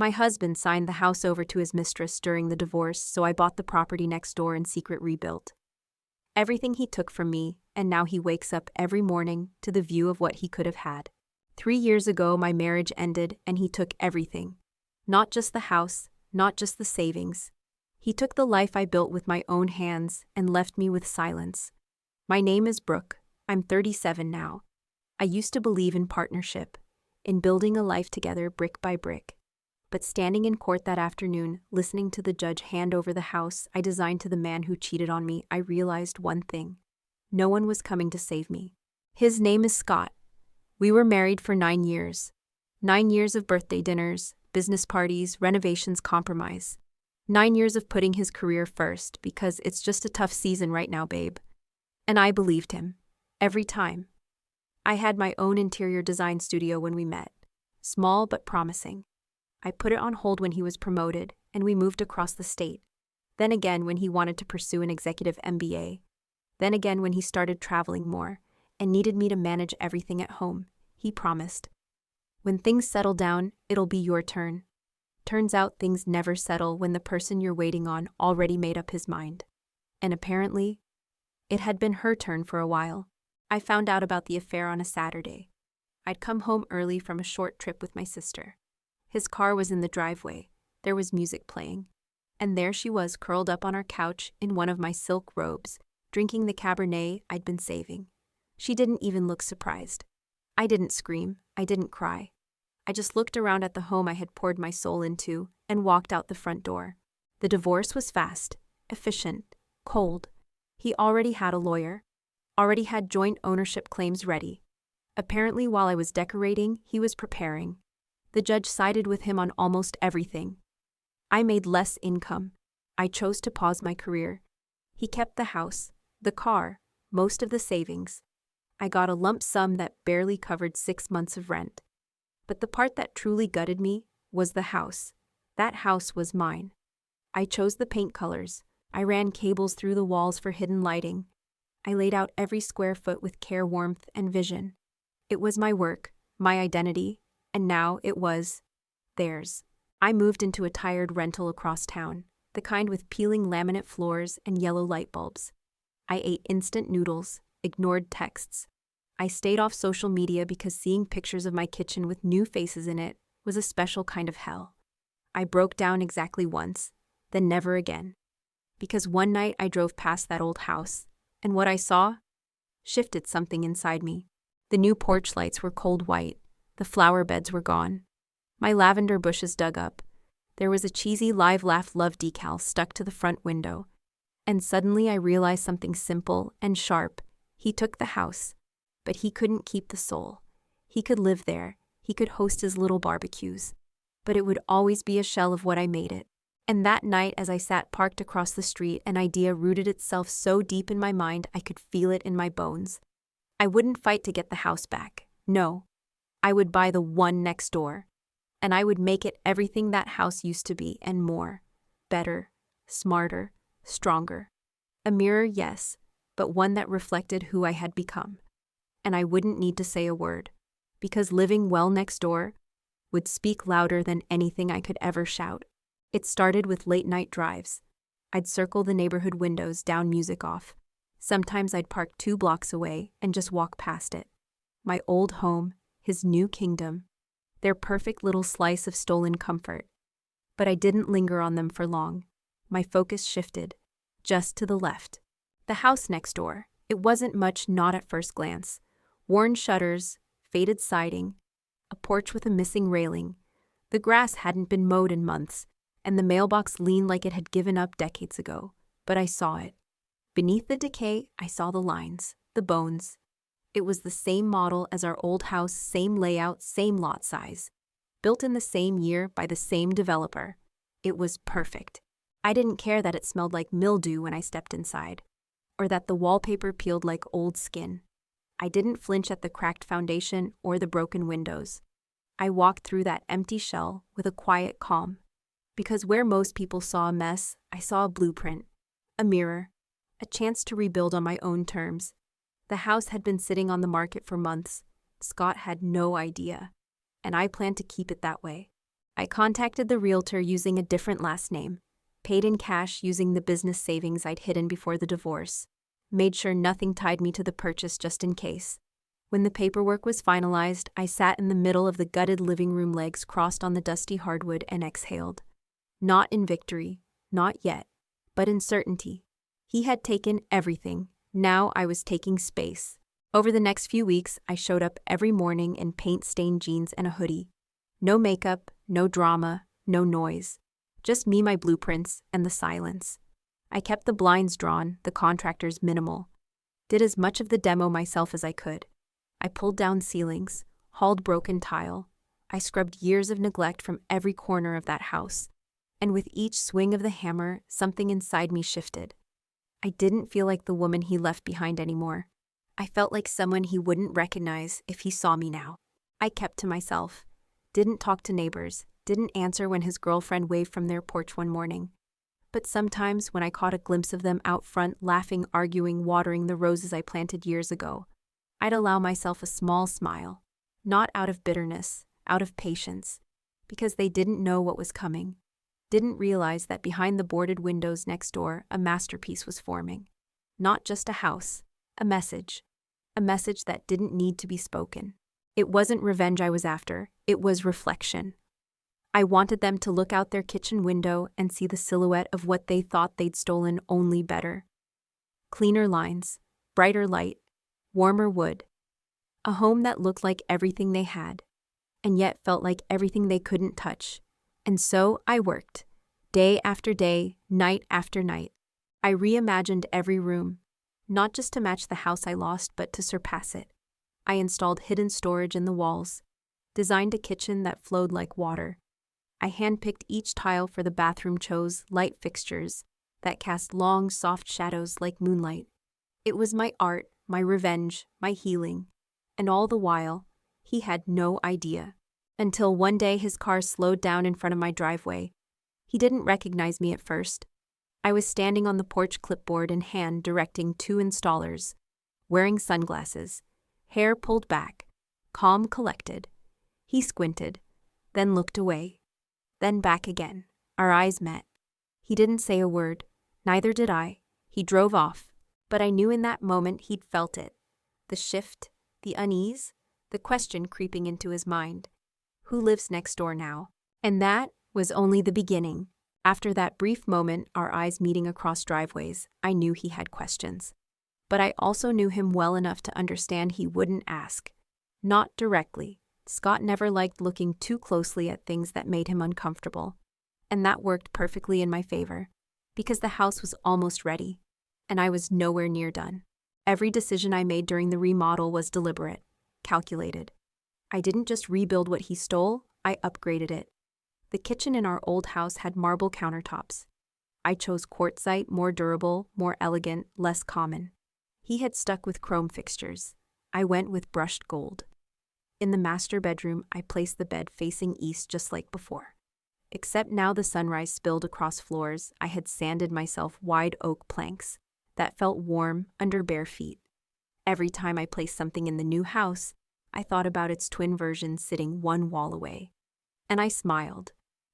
My husband signed the house over to his mistress during the divorce, so I bought the property next door and secret rebuilt. Everything he took from me, and now he wakes up every morning to the view of what he could have had. 3 years ago, my marriage ended and he took everything. Not just the house, not just the savings. He took the life I built with my own hands and left me with silence. My name is Brooke. I'm 37 now. I used to believe in partnership, in building a life together brick by brick. But standing in court that afternoon, listening to the judge hand over the house I designed to the man who cheated on me, I realized one thing. No one was coming to save me. His name is Scott. We were married for 9 years. 9 years of birthday dinners, business parties, renovations, compromise. 9 years of putting his career first because it's just a tough season right now, babe. And I believed him. Every time. I had my own interior design studio when we met. Small but promising. I put it on hold when he was promoted, and we moved across the state. Then again when he wanted to pursue an executive MBA. Then again when he started traveling more, and needed me to manage everything at home. He promised. When things settle down, it'll be your turn. Turns out things never settle when the person you're waiting on already made up his mind. And apparently, it had been her turn for a while. I found out about the affair on a Saturday. I'd come home early from a short trip with my sister. His car was in the driveway. There was music playing. And there she was curled up on our couch in one of my silk robes, drinking the Cabernet I'd been saving. She didn't even look surprised. I didn't scream. I didn't cry. I just looked around at the home I had poured my soul into and walked out the front door. The divorce was fast, efficient, cold. He already had a lawyer. Already had joint ownership claims ready. Apparently, while I was decorating, he was preparing. The judge sided with him on almost everything. I made less income. I chose to pause my career. He kept the house, the car, most of the savings. I got a lump sum that barely covered 6 months of rent. But the part that truly gutted me was the house. That house was mine. I chose the paint colors. I ran cables through the walls for hidden lighting. I laid out every square foot with care, warmth, and vision. It was my work, my identity, and now it was theirs. I moved into a tired rental across town, the kind with peeling laminate floors and yellow light bulbs. I ate instant noodles, ignored texts. I stayed off social media because seeing pictures of my kitchen with new faces in it was a special kind of hell. I broke down exactly once, then never again. Because one night I drove past that old house, and what I saw shifted something inside me. The new porch lights were cold white. The flower beds were gone. My lavender bushes dug up. There was a cheesy Live Laugh Love decal stuck to the front window. And suddenly I realized something simple and sharp. He took the house, but he couldn't keep the soul. He could live there. He could host his little barbecues. But it would always be a shell of what I made it. And that night, as I sat parked across the street, an idea rooted itself so deep in my mind I could feel it in my bones. I wouldn't fight to get the house back. No. I would buy the one next door. And I would make it everything that house used to be and more. Better, smarter, stronger. A mirror, yes, but one that reflected who I had become. And I wouldn't need to say a word, because living well next door would speak louder than anything I could ever shout. It started with late-night drives. I'd circle the neighborhood windows, down music off. Sometimes I'd park 2 blocks away and just walk past it. My old home, his new kingdom, their perfect little slice of stolen comfort. But I didn't linger on them for long. My focus shifted, just to the left. The house next door. It wasn't much, not at first glance. Worn shutters, faded siding, a porch with a missing railing. The grass hadn't been mowed in months, and the mailbox leaned like it had given up decades ago. But I saw it. Beneath the decay, I saw the lines, the bones. It was the same model as our old house, same layout, same lot size. Built in the same year by the same developer. It was perfect. I didn't care that it smelled like mildew when I stepped inside, or that the wallpaper peeled like old skin. I didn't flinch at the cracked foundation or the broken windows. I walked through that empty shell with a quiet calm. Because where most people saw a mess, I saw a blueprint, a mirror, a chance to rebuild on my own terms. The house had been sitting on the market for months. Scott had no idea, and I planned to keep it that way. I contacted the realtor using a different last name, paid in cash using the business savings I'd hidden before the divorce, made sure nothing tied me to the purchase just in case. When the paperwork was finalized, I sat in the middle of the gutted living room, legs crossed on the dusty hardwood, and exhaled. Not in victory, not yet, but in certainty. He had taken everything. Now I was taking space. Over the next few weeks, I showed up every morning in paint-stained jeans and a hoodie. No makeup, no drama, no noise. Just me, my blueprints, and the silence. I kept the blinds drawn, the contractors minimal. Did as much of the demo myself as I could. I pulled down ceilings, hauled broken tile. I scrubbed years of neglect from every corner of that house. And with each swing of the hammer, something inside me shifted. I didn't feel like the woman he left behind anymore. I felt like someone he wouldn't recognize if he saw me now. I kept to myself. Didn't talk to neighbors. Didn't answer when his girlfriend waved from their porch one morning. But sometimes when I caught a glimpse of them out front, laughing, arguing, watering the roses I planted years ago, I'd allow myself a small smile. Not out of bitterness, out of patience. Because they didn't know what was coming. Didn't realize that behind the boarded windows next door, a masterpiece was forming. Not just a house, a message. A message that didn't need to be spoken. It wasn't revenge I was after, it was reflection. I wanted them to look out their kitchen window and see the silhouette of what they thought they'd stolen, only better. Cleaner lines, brighter light, warmer wood. A home that looked like everything they had, and yet felt like everything they couldn't touch. And so I worked. Day after day, night after night. I reimagined every room, not just to match the house I lost, but to surpass it. I installed hidden storage in the walls, designed a kitchen that flowed like water. I handpicked each tile for the bathroom, chose light fixtures that cast long, soft shadows like moonlight. It was my art, my revenge, my healing. And all the while, he had no idea. Until one day his car slowed down in front of my driveway. He didn't recognize me at first. I was standing on the porch, clipboard in hand, directing 2 installers, wearing sunglasses, hair pulled back, calm, collected. He squinted, then looked away, then back again. Our eyes met. He didn't say a word, neither did I. He drove off, but I knew in that moment he'd felt it. The shift, the unease, the question creeping into his mind. Who lives next door now? And that was only the beginning. After that brief moment, our eyes meeting across driveways, I knew he had questions. But I also knew him well enough to understand he wouldn't ask. Not directly. Scott never liked looking too closely at things that made him uncomfortable. And that worked perfectly in my favor, because the house was almost ready, and I was nowhere near done. Every decision I made during the remodel was deliberate, calculated. I didn't just rebuild what he stole, I upgraded it. The kitchen in our old house had marble countertops. I chose quartzite, more durable, more elegant, less common. He had stuck with chrome fixtures. I went with brushed gold. In the master bedroom, I placed the bed facing east just like before. Except now the sunrise spilled across floors. I had sanded myself wide oak planks that felt warm under bare feet. Every time I placed something in the new house, I thought about its twin version sitting one wall away. And I smiled.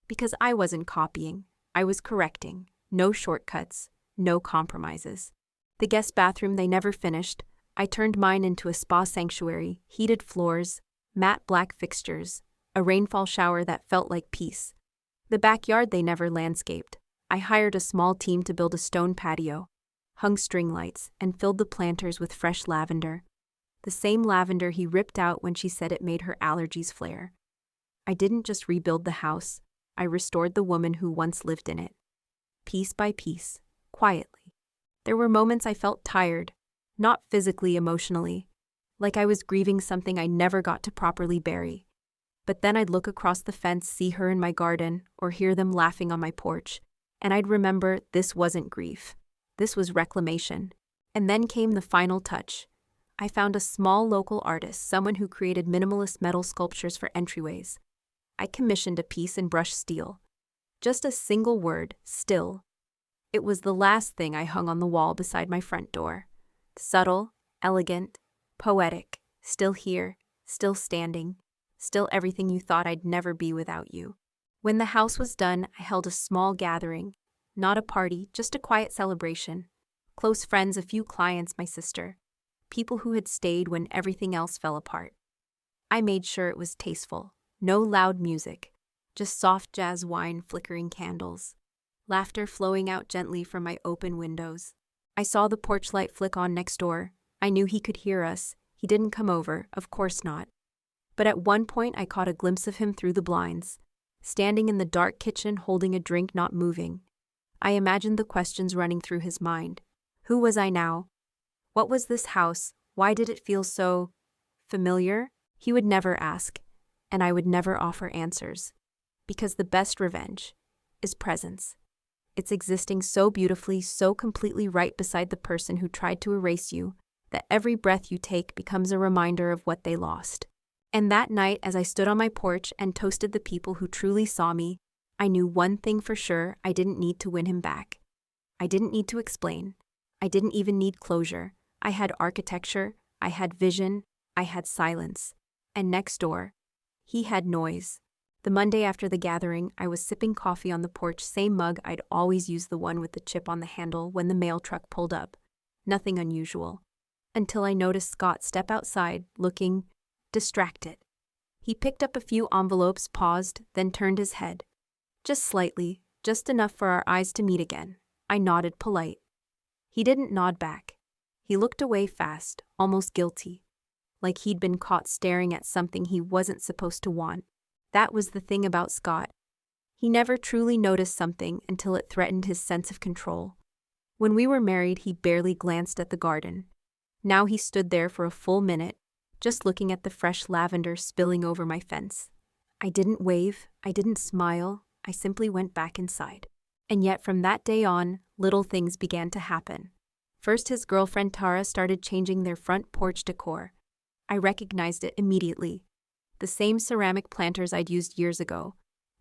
Because I wasn't copying, I was correcting. No shortcuts, no compromises. The guest bathroom they never finished, I turned mine into a spa sanctuary, heated floors, matte black fixtures, a rainfall shower that felt like peace. The backyard they never landscaped, I hired a small team to build a stone patio, hung string lights, and filled the planters with fresh lavender. The same lavender he ripped out when she said it made her allergies flare. I didn't just rebuild the house, I restored the woman who once lived in it. Piece by piece, quietly. There were moments I felt tired, not physically, emotionally, like I was grieving something I never got to properly bury. But then I'd look across the fence, see her in my garden, or hear them laughing on my porch, and I'd remember this wasn't grief. This was reclamation. And then came the final touch. I found a small local artist, someone who created minimalist metal sculptures for entryways. I commissioned a piece in brushed steel. Just a single word, still. It was the last thing I hung on the wall beside my front door. Subtle, elegant, poetic, still here, still standing, still everything you thought I'd never be without you. When the house was done, I held a small gathering. Not a party, just a quiet celebration. Close friends, a few clients, my sister. People who had stayed when everything else fell apart. I made sure it was tasteful. No loud music. Just soft jazz wine, flickering candles. Laughter flowing out gently from my open windows. I saw the porch light flick on next door. I knew he could hear us. He didn't come over, of course not. But at one point I caught a glimpse of him through the blinds, standing in the dark kitchen holding a drink, not moving. I imagined the questions running through his mind. Who was I now? What was this house? Why did it feel so familiar? He would never ask, and I would never offer answers. Because the best revenge is presence. It's existing so beautifully, so completely right beside the person who tried to erase you, that every breath you take becomes a reminder of what they lost. And that night, as I stood on my porch and toasted the people who truly saw me, I knew one thing for sure: I didn't need to win him back. I didn't need to explain. I didn't even need closure. I had architecture, I had vision, I had silence. And next door, he had noise. The Monday after the gathering, I was sipping coffee on the porch, same mug I'd always used, the one with the chip on the handle, when the mail truck pulled up. Nothing unusual. Until I noticed Scott step outside, looking distracted. He picked up a few envelopes, paused, then turned his head. Just slightly, just enough for our eyes to meet again. I nodded, polite. He didn't nod back. He looked away fast, almost guilty, like he'd been caught staring at something he wasn't supposed to want. That was the thing about Scott. He never truly noticed something until it threatened his sense of control. When we were married, he barely glanced at the garden. Now he stood there for a full minute, just looking at the fresh lavender spilling over my fence. I didn't wave, I didn't smile, I simply went back inside. And yet from that day on, little things began to happen. First, his girlfriend Tara started changing their front porch decor. I recognized it immediately. The same ceramic planters I'd used years ago.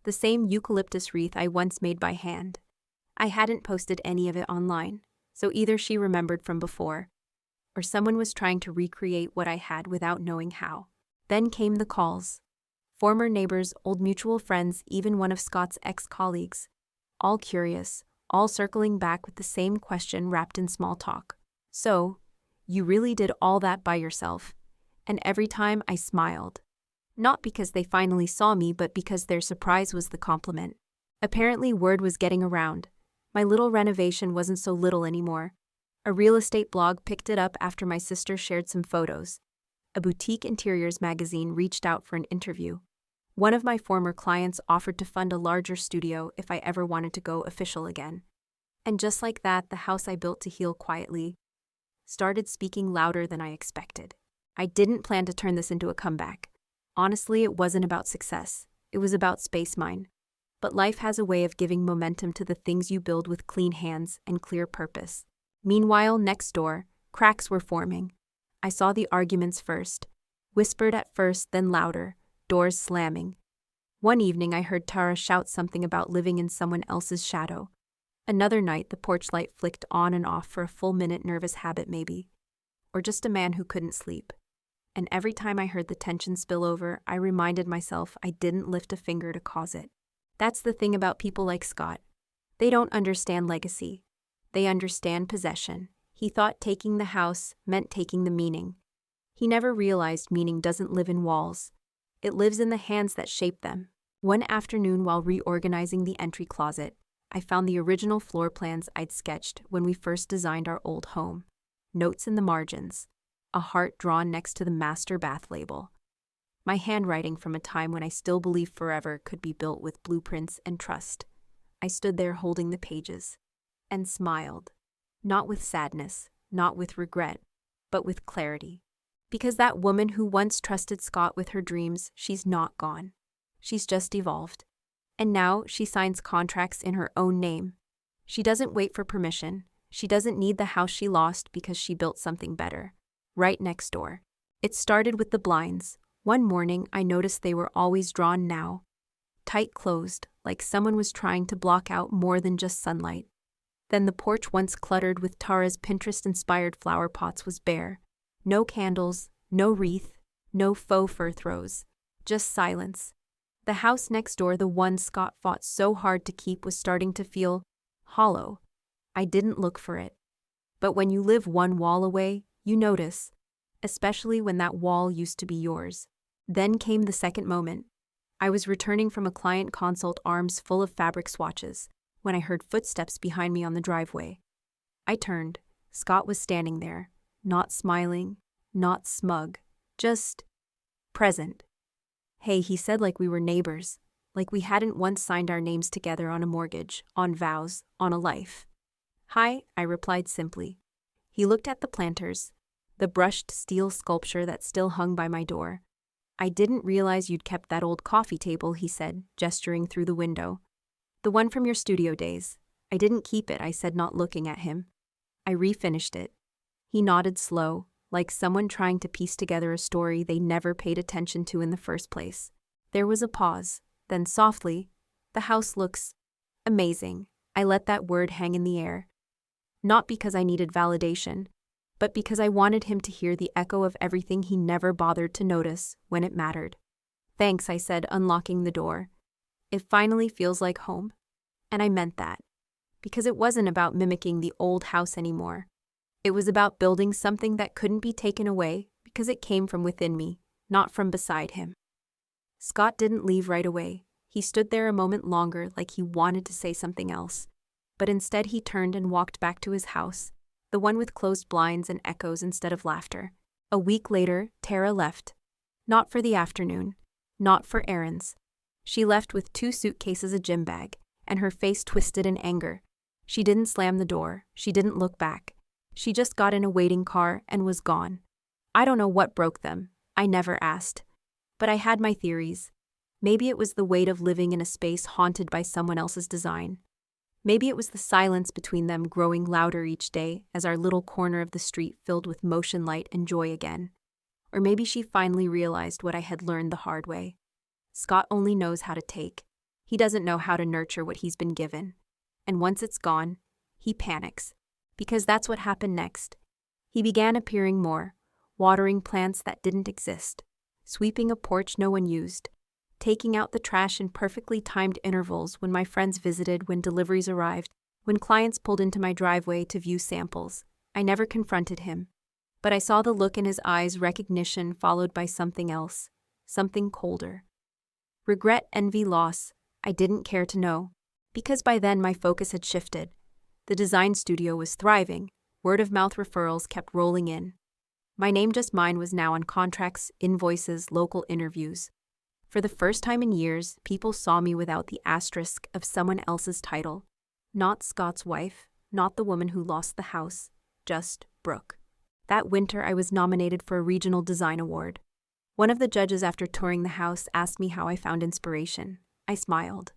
The same eucalyptus wreath I once made by hand. I hadn't posted any of it online, so either she remembered from before, or someone was trying to recreate what I had without knowing how. Then came the calls. Former neighbors, old mutual friends, even one of Scott's ex-colleagues. All curious, all circling back with the same question wrapped in small talk. So, you really did all that by yourself? And every time I smiled. Not because they finally saw me, but because their surprise was the compliment. Apparently word was getting around. My little renovation wasn't so little anymore. A real estate blog picked it up after my sister shared some photos. A boutique interiors magazine reached out for an interview. One of my former clients offered to fund a larger studio if I ever wanted to go official again. And just like that, the house I built to heal quietly started speaking louder than I expected. I didn't plan to turn this into a comeback. Honestly, it wasn't about success. It was about space mine. But life has a way of giving momentum to the things you build with clean hands and clear purpose. Meanwhile, next door, cracks were forming. I saw the arguments first. Whispered at first, then louder, doors slamming. One evening I heard Tara shout something about living in someone else's shadow. Another night the porch light flicked on and off for a full minute, nervous habit maybe. Or just a man who couldn't sleep. And every time I heard the tension spill over, I reminded myself I didn't lift a finger to cause it. That's the thing about people like Scott. They don't understand legacy. They understand possession. He thought taking the house meant taking the meaning. He never realized meaning doesn't live in walls. It lives in the hands that shape them. One afternoon while reorganizing the entry closet, I found the original floor plans I'd sketched when we first designed our old home. Notes in the margins. A heart drawn next to the master bath label. My handwriting from a time when I still believed forever could be built with blueprints and trust. I stood there holding the pages and smiled. Not with sadness, not with regret, but with clarity. Because that woman who once trusted Scott with her dreams, she's not gone. She's just evolved. And now she signs contracts in her own name. She doesn't wait for permission. She doesn't need the house she lost because she built something better. Right next door. It started with the blinds. One morning, I noticed they were always drawn now. Tight closed, like someone was trying to block out more than just sunlight. Then the porch, once cluttered with Tara's Pinterest-inspired flower pots, was bare. No candles, no wreath, no faux fur throws. Just silence. The house next door, the one Scott fought so hard to keep, was starting to feel hollow. I didn't look for it. But when you live one wall away, you notice, especially when that wall used to be yours. Then came the second moment. I was returning from a client consult, arms full of fabric swatches, when I heard footsteps behind me on the driveway. I turned. Scott was standing there, not smiling, not smug, just present. "Hey," he said, like we were neighbors, like we hadn't once signed our names together on a mortgage, on vows, on a life. "Hi," I replied simply. He looked at the planters, the brushed steel sculpture that still hung by my door. "I didn't realize you'd kept that old coffee table," he said, gesturing through the window. "The one from your studio days." "I didn't keep it," I said, not looking at him. "I refinished it." He nodded slow, like someone trying to piece together a story they never paid attention to in the first place. There was a pause, then softly, "The house looks amazing." I let that word hang in the air. Not because I needed validation, but because I wanted him to hear the echo of everything he never bothered to notice when it mattered. "Thanks," I said, unlocking the door. "It finally feels like home." And I meant that. Because it wasn't about mimicking the old house anymore. It was about building something that couldn't be taken away because it came from within me, not from beside him. Scott didn't leave right away. He stood there a moment longer, like he wanted to say something else. But instead he turned and walked back to his house, the one with closed blinds and echoes instead of laughter. A week later, Tara left. Not for the afternoon. Not for errands. She left with 2 suitcases, a gym bag, and her face twisted in anger. She didn't slam the door. She didn't look back. She just got in a waiting car and was gone. I don't know what broke them. I never asked. But I had my theories. Maybe it was the weight of living in a space haunted by someone else's design. Maybe it was the silence between them growing louder each day as our little corner of the street filled with motion, light, and joy again. Or maybe she finally realized what I had learned the hard way. Scott only knows how to take. He doesn't know how to nurture what he's been given. And once it's gone, he panics. Because that's what happened next. He began appearing more, watering plants that didn't exist, sweeping a porch no one used, taking out the trash in perfectly timed intervals when my friends visited, when deliveries arrived, when clients pulled into my driveway to view samples. I never confronted him, but I saw the look in his eyes, recognition followed by something else, something colder. Regret, envy, loss. I didn't care to know, because by then my focus had shifted. The design studio was thriving. Word-of-mouth referrals kept rolling in. My name, just mine, was now on contracts, invoices, local interviews. For the first time in years, people saw me without the asterisk of someone else's title. Not Scott's wife, not the woman who lost the house, just Brooke. That winter, I was nominated for a regional design award. One of the judges, after touring the house, asked me how I found inspiration. I smiled.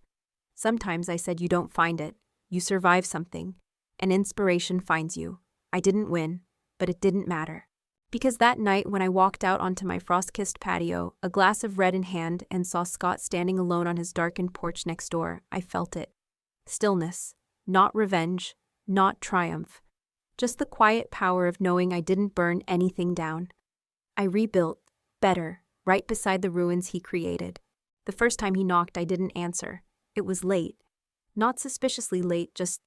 Sometimes, I said, you don't find it. You survive something, and inspiration finds you. I didn't win, but it didn't matter. Because that night when I walked out onto my frost-kissed patio, a glass of red in hand, and saw Scott standing alone on his darkened porch next door, I felt it. Stillness. Not revenge. Not triumph. Just the quiet power of knowing I didn't burn anything down. I rebuilt, better, right beside the ruins he created. The first time he knocked, I didn't answer. It was late. Not suspiciously late, just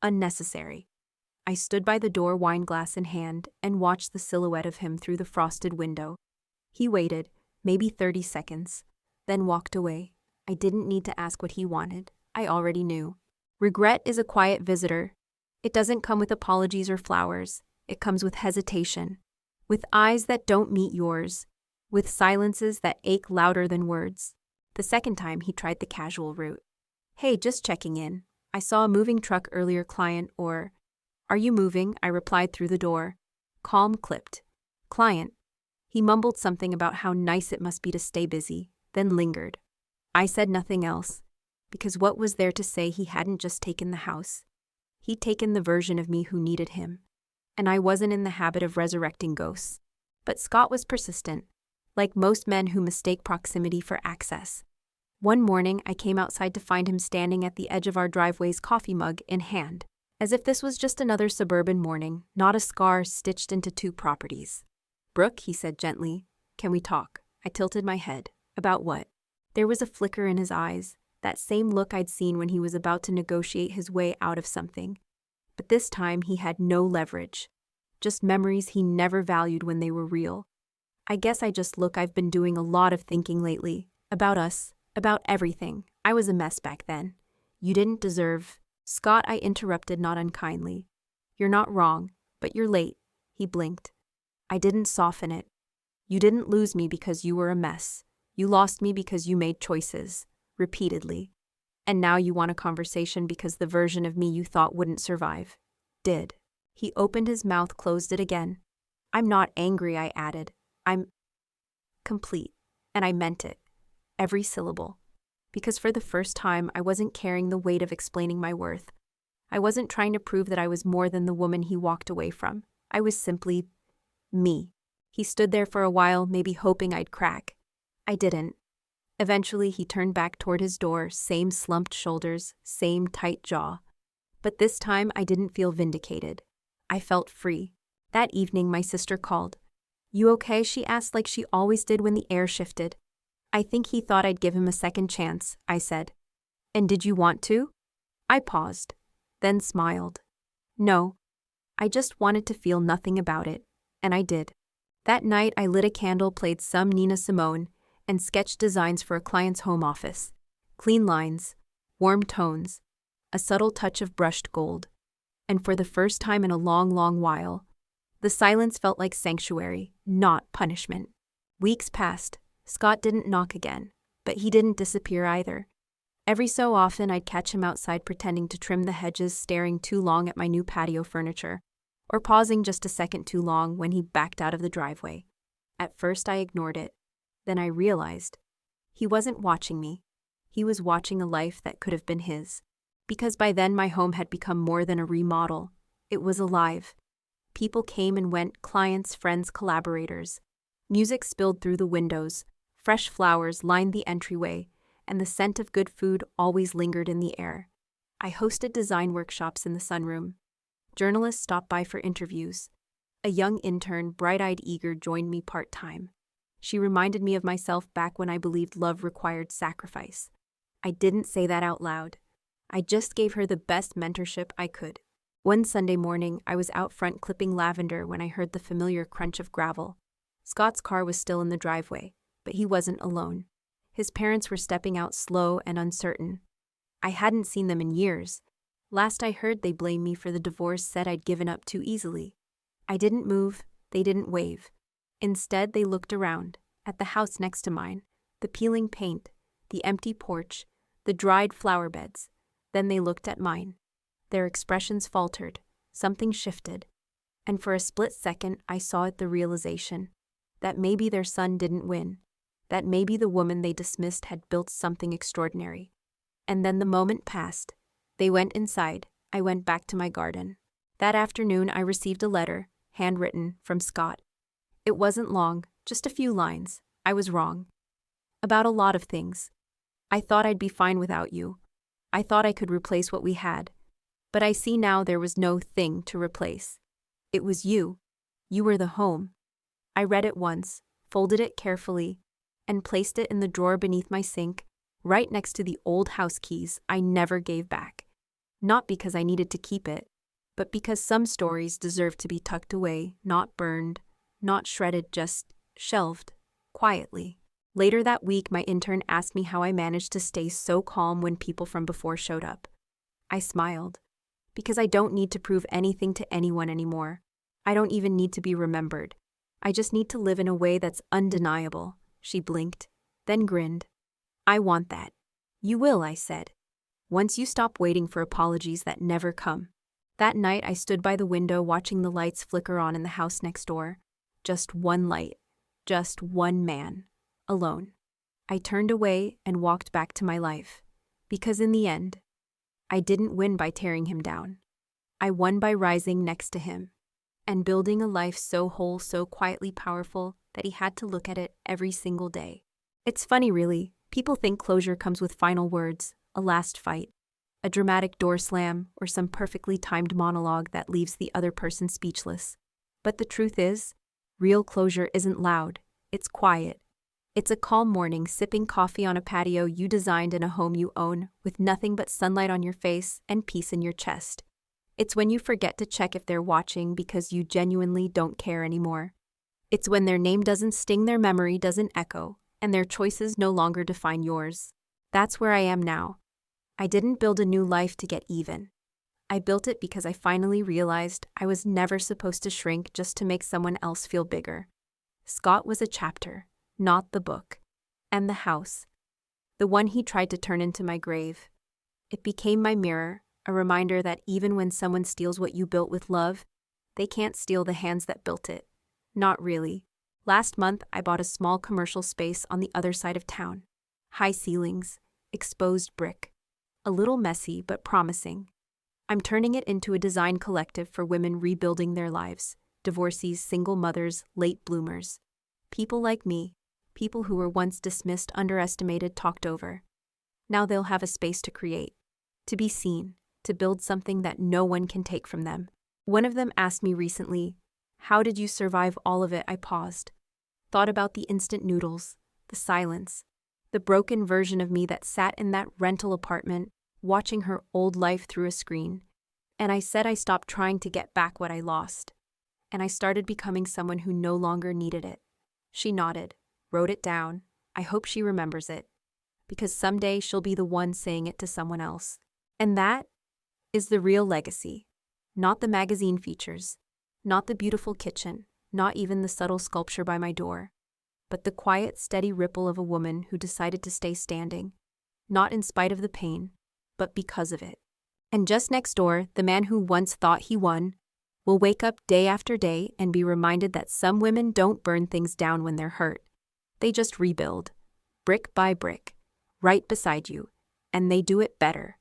unnecessary. I stood by the door, wine glass in hand, and watched the silhouette of him through the frosted window. He waited, maybe 30 seconds, then walked away. I didn't need to ask what he wanted. I already knew. Regret is a quiet visitor. It doesn't come with apologies or flowers. It comes with hesitation, with eyes that don't meet yours, with silences that ache louder than words. The second time, he tried the casual route. "Hey, just checking in. I saw a moving truck earlier, client," or, "Are you moving?" I replied through the door. Calm clipped. "Client." He mumbled something about how nice it must be to stay busy, then lingered. I said nothing else, because what was there to say? He hadn't just taken the house. He'd taken the version of me who needed him. And I wasn't in the habit of resurrecting ghosts. But Scott was persistent, like most men who mistake proximity for access. One morning, I came outside to find him standing at the edge of our driveway's, coffee mug in hand, as if this was just another suburban morning, not a scar stitched into 2 properties. "Brooke," he said gently, "can we talk?" I tilted my head. "About what?" There was a flicker in his eyes, that same look I'd seen when he was about to negotiate his way out of something. But this time he had no leverage. Just memories he never valued when they were real. I guess I've been doing a lot of thinking lately. About us. About everything. I was a mess back then. You didn't deserve... Scott, I interrupted not unkindly. You're not wrong, but you're late. He blinked. I didn't soften it. You didn't lose me because you were a mess. You lost me because you made choices. Repeatedly. And now you want a conversation because the version of me you thought wouldn't survive. Did. He opened his mouth, closed it again. I'm not angry, I added. I'm complete. And I meant it. Every syllable. Because for the first time, I wasn't carrying the weight of explaining my worth. I wasn't trying to prove that I was more than the woman he walked away from. I was simply me. He stood there for a while, maybe hoping I'd crack. I didn't. Eventually, he turned back toward his door, same slumped shoulders, same tight jaw. But this time, I didn't feel vindicated. I felt free. That evening, my sister called. You okay? She asked like she always did when the air shifted. I think he thought I'd give him a second chance, I said. And did you want to? I paused, then smiled. No. I just wanted to feel nothing about it, and I did. That night, I lit a candle, played some Nina Simone, and sketched designs for a client's home office. Clean lines, warm tones, a subtle touch of brushed gold. And for the first time in a long, long while, the silence felt like sanctuary, not punishment. Weeks passed. Scott didn't knock again, but he didn't disappear either. Every so often, I'd catch him outside pretending to trim the hedges, staring too long at my new patio furniture, or pausing just a second too long when he backed out of the driveway. At first, I ignored it. Then I realized he wasn't watching me. He was watching a life that could have been his. Because by then, my home had become more than a remodel. It was alive. People came and went, clients, friends, collaborators. Music spilled through the windows. Fresh flowers lined the entryway, and the scent of good food always lingered in the air. I hosted design workshops in the sunroom. Journalists stopped by for interviews. A young intern, bright-eyed eager, joined me part-time. She reminded me of myself back when I believed love required sacrifice. I didn't say that out loud. I just gave her the best mentorship I could. One Sunday morning, I was out front clipping lavender when I heard the familiar crunch of gravel. Scott's car was still in the driveway, but he wasn't alone. His parents were stepping out slow and uncertain. I hadn't seen them in years. Last I heard, they blamed me for the divorce, said I'd given up too easily. I didn't move, they didn't wave. Instead, they looked around, at the house next to mine, the peeling paint, the empty porch, the dried flower beds. Then they looked at mine. Their expressions faltered, something shifted. And for a split second, I saw it, the realization that maybe their son didn't win, that maybe the woman they dismissed had built something extraordinary. And then the moment passed. They went inside. I went back to my garden. That afternoon, I received a letter, handwritten, from Scott. It wasn't long, just a few lines. I was wrong. About a lot of things. I thought I'd be fine without you. I thought I could replace what we had. But I see now there was no thing to replace. It was you. You were the home. I read it once, folded it carefully, and placed it in the drawer beneath my sink, right next to the old house keys I never gave back. Not because I needed to keep it, but because some stories deserve to be tucked away, not burned, not shredded, just shelved, quietly. Later that week, my intern asked me how I managed to stay so calm when people from before showed up. I smiled. Because I don't need to prove anything to anyone anymore. I don't even need to be remembered. I just need to live in a way that's undeniable. She blinked, then grinned. I want that. You will, I said. Once you stop waiting for apologies that never come. That night, I stood by the window watching the lights flicker on in the house next door. Just one light. Just one man. Alone. I turned away and walked back to my life. Because in the end, I didn't win by tearing him down. I won by rising next to him. And building a life so whole, so quietly powerful, that he had to look at it every single day. It's funny, really. People think closure comes with final words, a last fight, a dramatic door slam, or some perfectly timed monologue that leaves the other person speechless. But the truth is, real closure isn't loud. It's quiet. It's a calm morning sipping coffee on a patio you designed in a home you own, with nothing but sunlight on your face and peace in your chest. It's when you forget to check if they're watching because you genuinely don't care anymore. It's when their name doesn't sting, their memory doesn't echo, and their choices no longer define yours. That's where I am now. I didn't build a new life to get even. I built it because I finally realized I was never supposed to shrink just to make someone else feel bigger. Scott was a chapter, not the book. And the house, the one he tried to turn into my grave. It became my mirror, a reminder that even when someone steals what you built with love, they can't steal the hands that built it. Not really. Last month, I bought a small commercial space on the other side of town. High ceilings, exposed brick. A little messy, but promising. I'm turning it into a design collective for women rebuilding their lives. Divorcees, single mothers, late bloomers. People like me. People who were once dismissed, underestimated, talked over. Now they'll have a space to create. To be seen. To build something that no one can take from them. One of them asked me recently, "How did you survive all of it?" I paused. Thought about the instant noodles, the silence, the broken version of me that sat in that rental apartment, watching her old life through a screen. And I said I stopped trying to get back what I lost. And I started becoming someone who no longer needed it. She nodded, wrote it down. I hope she remembers it. Because someday she'll be the one saying it to someone else. And that is the real legacy. Not the magazine features. Not the beautiful kitchen. Not even the subtle sculpture by my door. But the quiet, steady ripple of a woman who decided to stay standing. Not in spite of the pain, but because of it. And just next door, the man who once thought he won will wake up day after day and be reminded that some women don't burn things down when they're hurt. They just rebuild, brick by brick, right beside you, and they do it better.